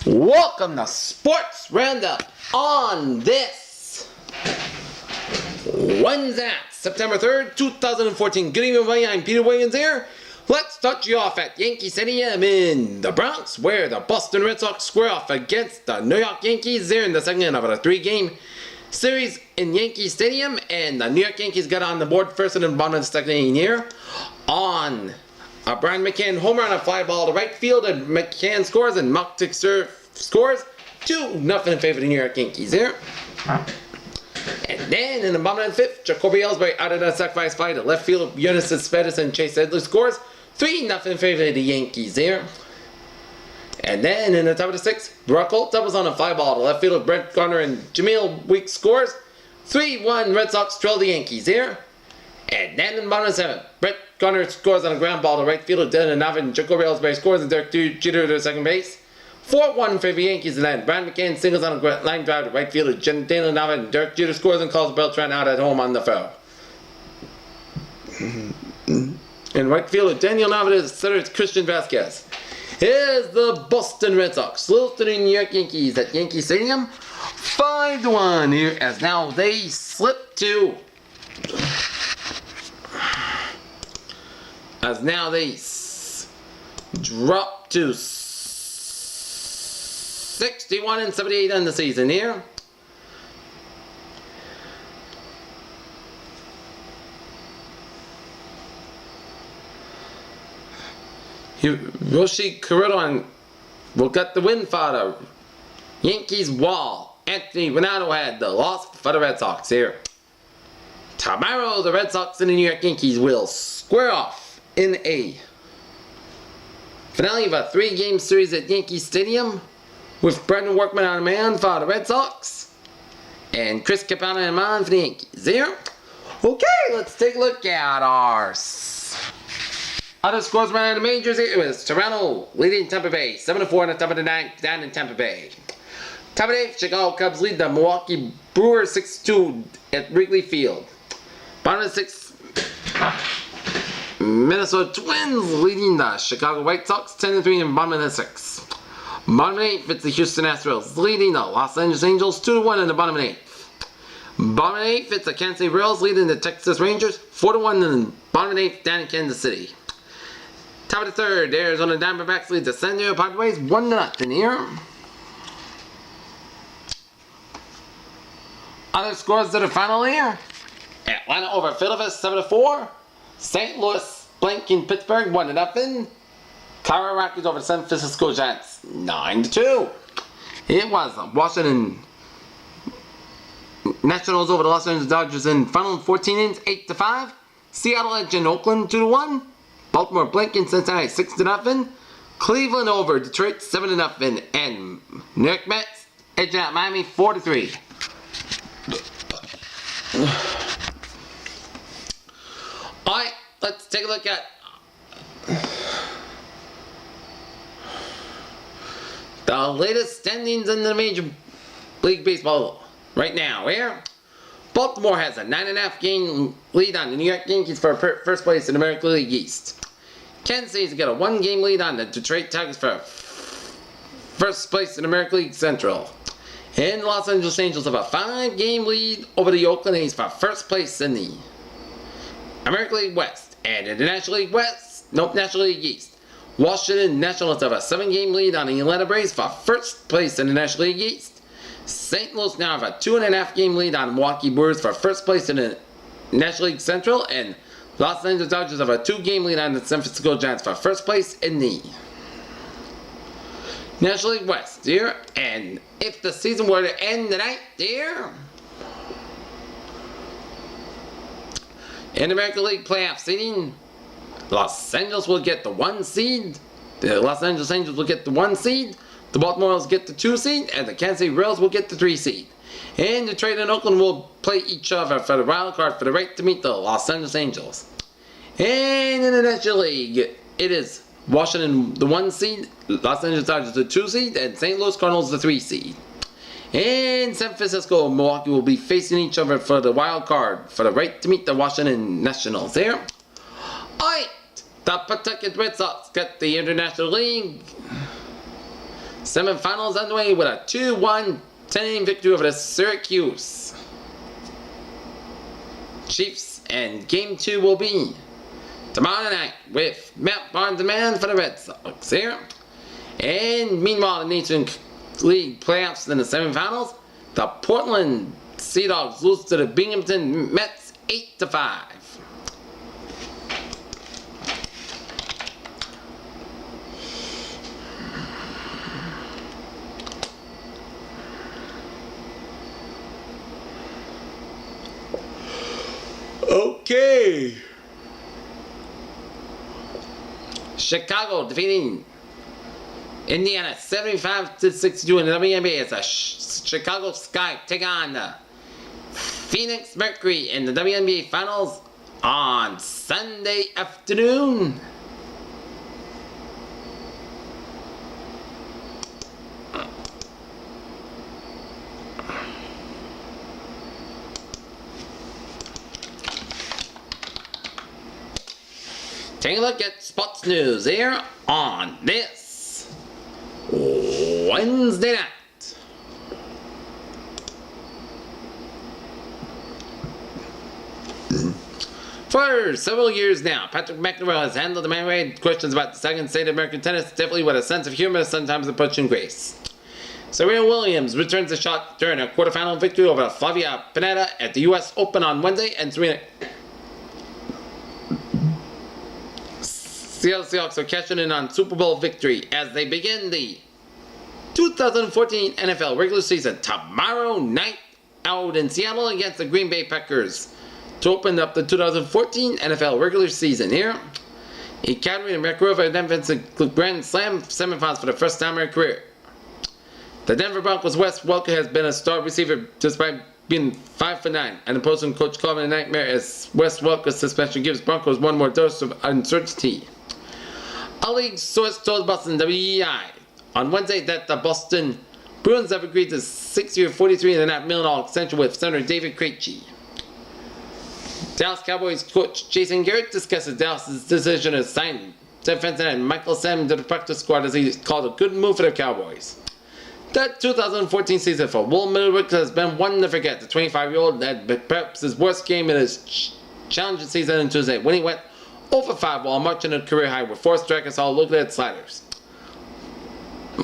Welcome to Sports Roundup on this Wednesday, September 3rd, 2014. Good evening, everybody. I'm Peter Wiggins here. Let's start you off at Yankee Stadium in the Bronx, where the Boston Red Sox square off against the New York Yankees. They're in the second of a three-game series in Yankee Stadium, and the New York Yankees got on the board first in the bottom of the second inning here on a Brian McCann home run, a fly ball to right field, and McCann scores, and Pawtucket scores 2-0 in favor of the New York Yankees here. And then in the bottom of the fifth, Jacoby Ellsbury out of the sacrifice fly to left field, Yoenis Cespedes and Chase Edler scores 3-0 in favor of the Yankees here. And then in the top of the sixth, Brock Holt doubles on a fly ball to left field, Brett Gardner and Jamil Weeks scores 3-1. Red Sox trail the Yankees here. And then in the bottom of the seventh, Brett Gardner scores on a ground ball to right field, Dylan Navin and Jacoby Ellsbury scores, and Derek Jeter to second base. 4-1 for the Yankees, and then Brian McCann singles on a line drive to right field, Dylan Navin and Derek Jeter scores and calls Beltran out at home on the foul. In right field, Daniel Navin centers Christian Vasquez. Here's the Boston Red Sox lose to the New York Yankees at Yankee Stadium 5-1 here, as now they slip to drop to 61-78 in the season here. Yoshi Kurodon will get the win for the Yankees wall. Anthony Renato had the loss for the Red Sox here. Tomorrow, the Red Sox and the New York Yankees will square off in a finale of a three-game series at Yankee Stadium, with Brendan Workman on the mound for the Red Sox and Chris Capano on the mound for the Yankees here. Okay, let's take a look at our other scores around the majors. It was Toronto leading Tampa Bay 7-4 in the top of the ninth, down in Tampa Bay. Top of the eighth, Chicago Cubs lead the Milwaukee Brewers 6-2 at Wrigley Field. Bottom of the sixth, Minnesota Twins leading the Chicago White Sox 10-3 in bottom of the sixth. Bottom of the eighth, it's the Houston Astros leading the Los Angeles Angels 2-1 in the bottom of the eighth. Bottom of the eighth, it's the Kansas City Royals leading the Texas Rangers 4-1 in the bottom of the eighth down in Kansas City. Top of the third, Arizona Diamondbacks lead the San Diego Padres 1-0 here. Other scores to the final here: Atlanta over Philadelphia 7-4. St. Louis blanking Pittsburgh 1-0. Colorado Rockies over the San Francisco Giants 9-2. It was Washington Nationals over the Los Angeles Dodgers in final 14 innings 8-5. Seattle edge in Oakland 2-1. Baltimore blanking Cincinnati 6-0. Cleveland over Detroit 7-0. And New York Mets edging out Miami 4-3. Alright, let's take a look at the latest standings in the Major League Baseball right now. Here, Baltimore has a 9.5 game lead on the New York Yankees for first place in the American League East. Kansas City's got a 1 game lead on the Detroit Tigers for first place in the American League Central. And the Los Angeles Angels have a 5 game lead over the Oakland A's for first place in the American League West. And in the National League National League East, Washington Nationals have a 7 game lead on the Atlanta Braves for first place in the National League East. St. Louis now have a 2.5 game lead on Milwaukee Brewers for first place in the National League Central. And Los Angeles Dodgers have a 2 game lead on the San Francisco Giants for first place in the National League West here. And if the season were to end tonight there, in the American League playoff seeding, Los Angeles will get the 1 seed. The Los Angeles Angels will get the 1 seed. The Baltimore Orioles get the 2 seed. And the Kansas City Royals will get the 3 seed. And Detroit and Oakland will play each other for the wild card for the right to meet the Los Angeles Angels. And in the National League, it is Washington the 1 seed, Los Angeles Dodgers the 2 seed, and St. Louis Cardinals the 3 seed. And San Francisco and Milwaukee will be facing each other for the wild card for the right to meet the Washington Nationals there. Alright, the Pawtucket Red Sox got the International League Semifinals underway with a 2-1 10-inning victory over the Syracuse Chiefs, and Game 2 will be tomorrow night with Matt Barnes demand for the Red Sox here. And meanwhile, the Nation League playoffs in the semifinals, the Portland Seadogs lose to the Binghamton Mets 8-5. Okay. Chicago defeating Indiana 75-62 in the WNBA as a Chicago Sky take on the Phoenix Mercury in the WNBA Finals on Sunday afternoon. Take a look at sports news here on this Wednesday night. For several years now, Patrick McEnroe has handled the man-made questions about the second state of American tennis definitely with a sense of humor, sometimes a punch and grace. Serena Williams returns the shot during a quarterfinal victory over Flavia Pineda at the U.S. Open on Wednesday, and Serena Seattle Seahawks are cashing in on Super Bowl victory as they begin the 2014 NFL regular season tomorrow night out in Seattle against the Green Bay Packers to open up the 2014 NFL regular season here. Academy and McCoy defensive Grand Slam semifinals for the first time in her career. The Denver Broncos' Wes Welker has been a star receiver despite being 5'9", and opposing coach called it a nightmare as Wes Welker's suspension gives Broncos one more dose of uncertainty. A league source told Boston WEI on Wednesday that the Boston Bruins have agreed to a 6-year, $43.5 million extension with Senator David Krejci. Dallas Cowboys coach Jason Garrett discusses Dallas' decision to sign defensive end Michael Sam to the practice squad as he called a good move for the Cowboys. That 2014 season for Will Middlewick has been one to forget. The 25-year-old had perhaps his worst game in his challenging season on Tuesday when he went 0-5 while marching a career high with 4 strikers all looking at sliders.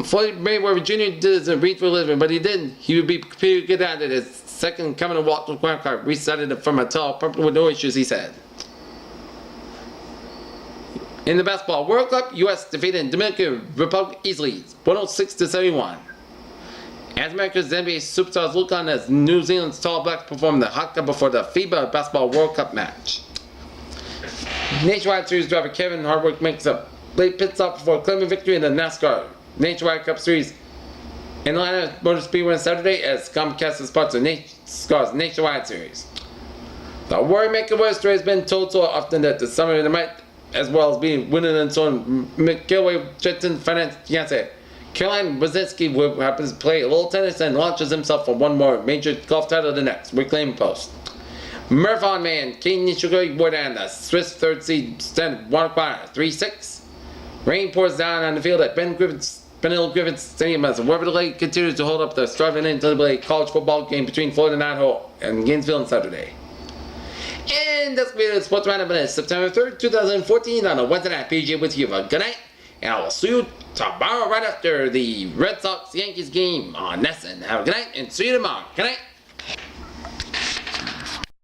Floyd Mayweather Jr. didn't read for a living, but he didn't. He would be pretty good at it. His second coming to walk with wild card restarted it from a tall purple with no issues, he said. In the Basketball World Cup, U.S. defeated Dominican Republic easily, 106-71. As America's NBA superstars look on as New Zealand's tall blacks perform the haka before the FIBA Basketball World Cup match. Nationwide Series driver Kevin Hartwick makes a late pit stop before claiming victory in the NASCAR Nationwide Cup Series in Atlanta Motor Speedway on Saturday as Comcast is part of NASCAR's Nationwide Series. The Warrior Maker West story has been told so often that the summer of the might, as well as being winning and so on, McGillway Jetson finance fiance Caroline Wazinski happens to play a little tennis and launches himself for one more major golf title the next. Reclaim Post. Marathon man Kei Nishikori wore down the Swiss third seed stand 3-6. Rain pours down on the field at Ben Hill Griffith Stadium as the weather delay continues to hold up the striving NCAA college football game between Florida and Idaho and Gainesville on Saturday. And that's been the Sports Roundup on September 3rd, 2014 on a Wednesday night PG with you. Good night, and I will see you tomorrow right after the Red Sox Yankees game on Nesson. Have a good night and see you tomorrow. Good night.